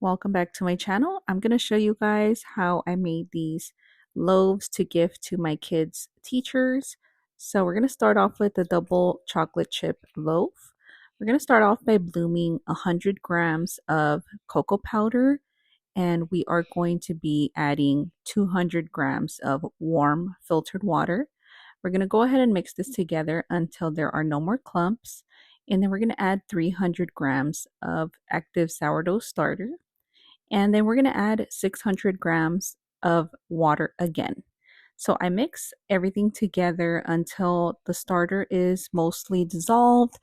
Welcome back to my channel. I'm going to show you guys how I made these loaves to gift to my kids' teachers. So we're going to start off with the double chocolate chip loaf. We're going to start off by blooming 100 grams of cocoa powder, and we are going to be adding 200 grams of warm filtered water. We're going to go ahead and mix this together until there are no more clumps. And then we're going to add 300 grams of active sourdough starter. And then we're going to add 600 grams of water again. So I mix everything together until the starter is mostly dissolved.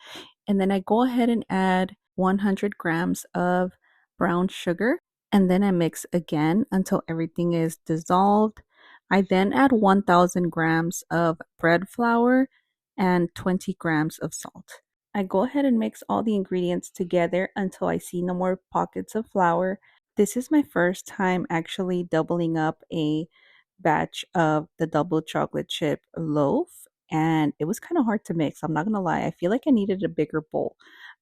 And then I go ahead and add 100 grams of brown sugar. And then I mix again until everything is dissolved. I then add 1000 grams of bread flour and 20 grams of salt. I go ahead and mix all the ingredients together until I see no more pockets of flour. This is my first time actually doubling up a batch of the double chocolate chip loaf, and it was kind of hard to mix. I'm not gonna lie, I feel like I needed a bigger bowl,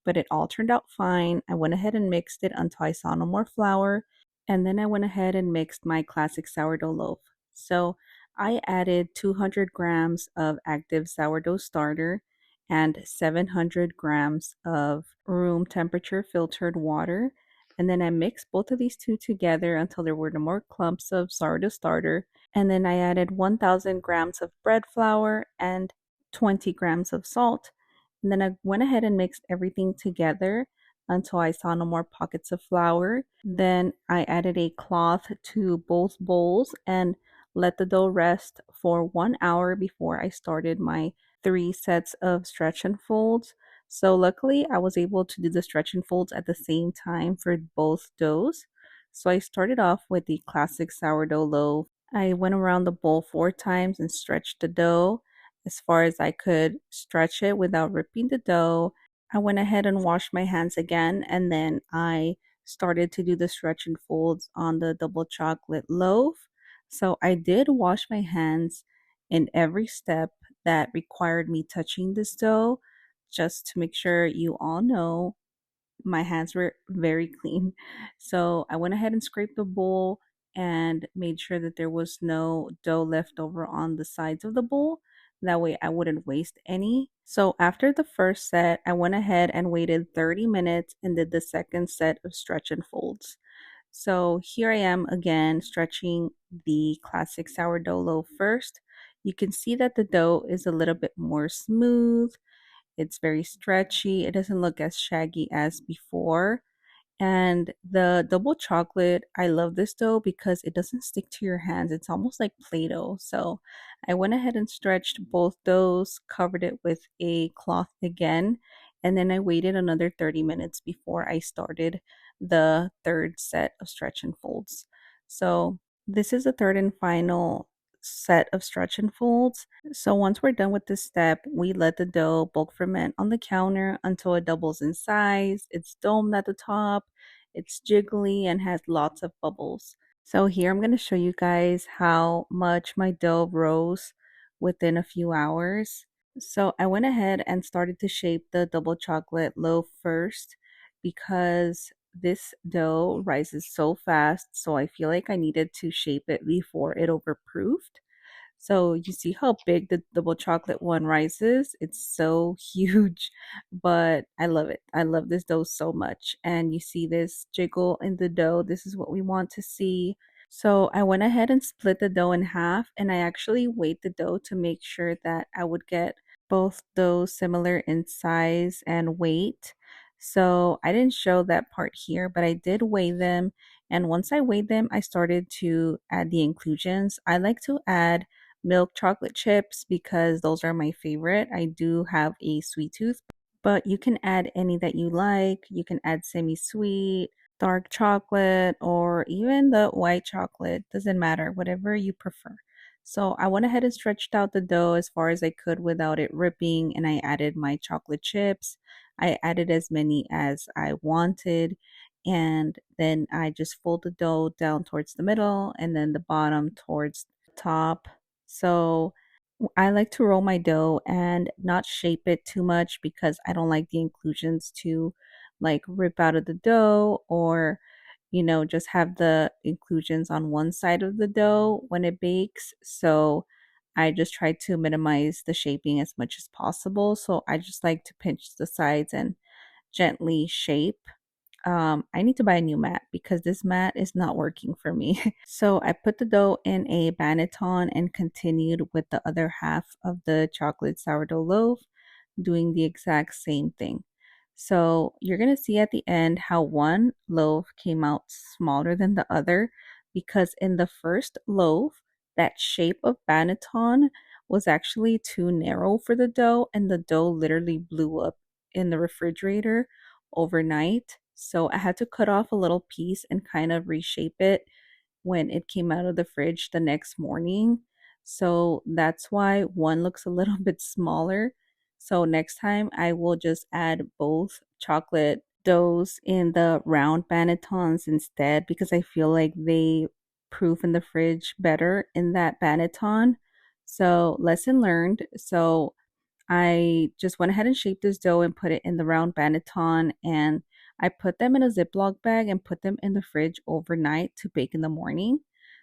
but it all turned out fine. I went ahead and mixed it until I saw no more flour, and then I went ahead and mixed my classic sourdough loaf. So I added 200 grams of active sourdough starter and 700 grams of room temperature filtered water, and then I mixed both of these two together until there were no more clumps of sourdough starter. And then I added 1000 grams of bread flour and 20 grams of salt. And then I went ahead and mixed everything together until I saw no more pockets of flour. Then I added a cloth to both bowls and let the dough rest for 1 hour before I started my 3 sets of stretch and folds. So luckily I was able to do the stretch and folds at the same time for both doughs. So I started off with the classic sourdough loaf. I went around the bowl 4 times and stretched the dough as far as I could stretch it without ripping the dough. I went ahead and washed my hands again, and then I started to do the stretch and folds on the double chocolate loaf. So I did wash my hands in every step that required me touching this dough, just to make sure you all know my hands were very clean. So I went ahead and scraped the bowl and made sure that there was no dough left over on the sides of the bowl. That way I wouldn't waste any. So after the first set, I went ahead and waited 30 minutes and did the second set of stretch and folds. So here I am again stretching the classic sourdough loaf first. You can see that the dough is a little bit more smooth. It's very stretchy. It doesn't look as shaggy as before. And the double chocolate, I love this dough because it doesn't stick to your hands. It's almost like Play-Doh. So I went ahead and stretched both doughs, covered it with a cloth again, and then I waited another 30 minutes before I started the third set of stretch and folds. So this is the third and final set of stretch and folds. So once we're done with this step, we let the dough bulk ferment on the counter until it doubles in size. It's domed at the top, it's jiggly, and has lots of bubbles. So here I'm going to show you guys how much my dough rose within a few hours. So I went ahead and started to shape the double chocolate loaf first because this dough rises so fast, so I feel like I needed to shape it before it overproofed. So you see how big the double chocolate one rises? It's so huge, but I love it. I love this dough so much. And you see this jiggle in the dough. This is what we want to see. So I went ahead and split the dough in half, and I actually weighed the dough to make sure that I would get both doughs similar in size and weight. So I didn't show that part here, but I did weigh them. And once I weighed them, I started to add the inclusions. I like to add milk chocolate chips because those are my favorite. I do have a sweet tooth, but you can add any that you like. You can add semi-sweet, dark chocolate, or even the white chocolate. Doesn't matter, whatever you prefer. So I went ahead and stretched out the dough as far as I could without it ripping, and I added my chocolate chips. I added as many as I wanted, and then I just fold the dough down towards the middle and then the bottom towards the top. So I like to roll my dough and not shape it too much because I don't like the inclusions to like rip out of the dough or just have the inclusions on one side of the dough when it bakes. So I just try to minimize the shaping as much as possible. So I just like to pinch the sides and gently shape. I need to buy a new mat because this mat is not working for me. So I put the dough in a banneton and continued with the other half of the chocolate sourdough loaf, doing the exact same thing. So you're going to see at the end how one loaf came out smaller than the other because in the first loaf, that shape of banneton was actually too narrow for the dough, and the dough literally blew up in the refrigerator overnight. So I had to cut off a little piece and kind of reshape it when it came out of the fridge the next morning. So that's why one looks a little bit smaller. So next time I will just add both chocolate doughs in the round bannetons instead because I feel like they proof in the fridge better in that banneton. So lesson learned. So I just went ahead and shaped this dough and put it in the round banneton, and I put them in a Ziploc bag and put them in the fridge overnight to bake in the morning.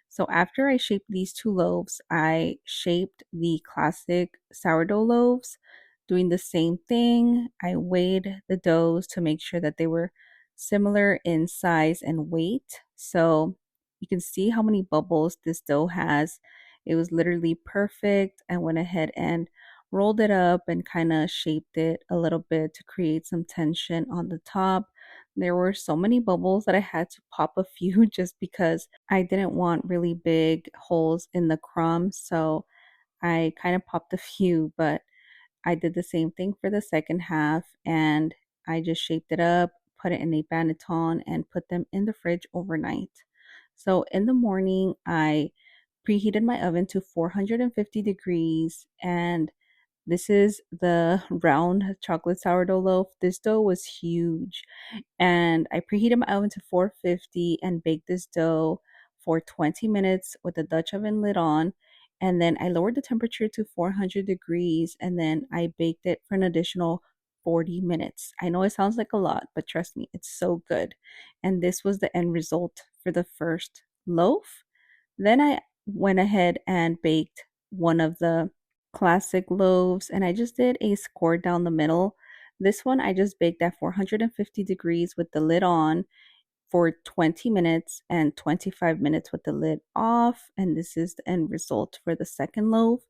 So after I shaped these two loaves, I shaped the classic sourdough loaves, doing the same thing. I weighed the doughs to make sure that they were similar in size and weight. So you can see how many bubbles this dough has. It was literally perfect. I went ahead and rolled it up and kind of shaped it a little bit to create some tension on the top. There were so many bubbles that I had to pop a few just because I didn't want really big holes in the crumbs. So I kind of popped a few, but I did the same thing for the second half and I just shaped it up, put it in a banneton, and put them in the fridge overnight. So in the morning, I preheated my oven to 450 degrees and this is the round chocolate sourdough loaf. This dough was huge. And I preheated my oven to 450 and baked this dough for 20 minutes with the Dutch oven lid on. And then I lowered the temperature to 400 degrees and then I baked it for an additional 40 minutes. I know it sounds like a lot, but trust me, it's so good. And this was the end result for the first loaf. Then I went ahead and baked one of the classic loaves and I just did a score down the middle. This one I just baked at 450 degrees with the lid on for 20 minutes and 25 minutes with the lid off. And this is the end result for the second loaf.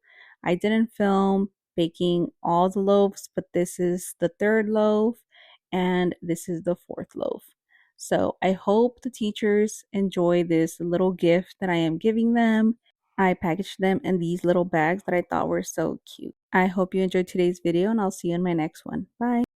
I didn't film baking all the loaves, but this is the third loaf and this is the fourth loaf. So I hope the teachers enjoy this little gift that I am giving them. I packaged them in these little bags that I thought were so cute. I hope you enjoyed today's video and I'll see you in my next one. Bye.